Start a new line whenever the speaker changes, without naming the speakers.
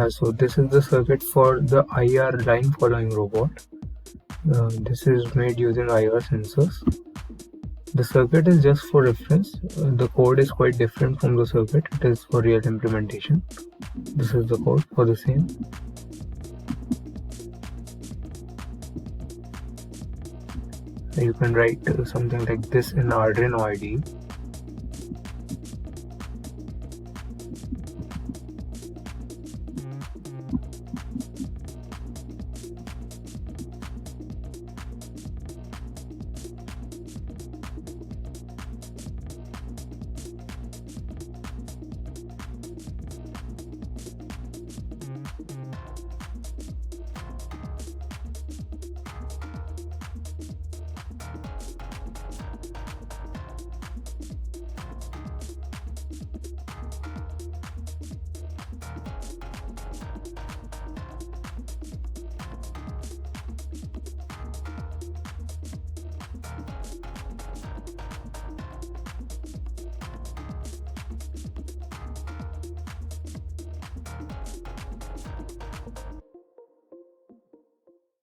So this is the circuit for the IR line following robot. This is made using IR sensors. The circuit is just for reference. The code is quite different from the circuit. It is for real implementation. This is the code for the same. You can write something like this in Arduino IDE.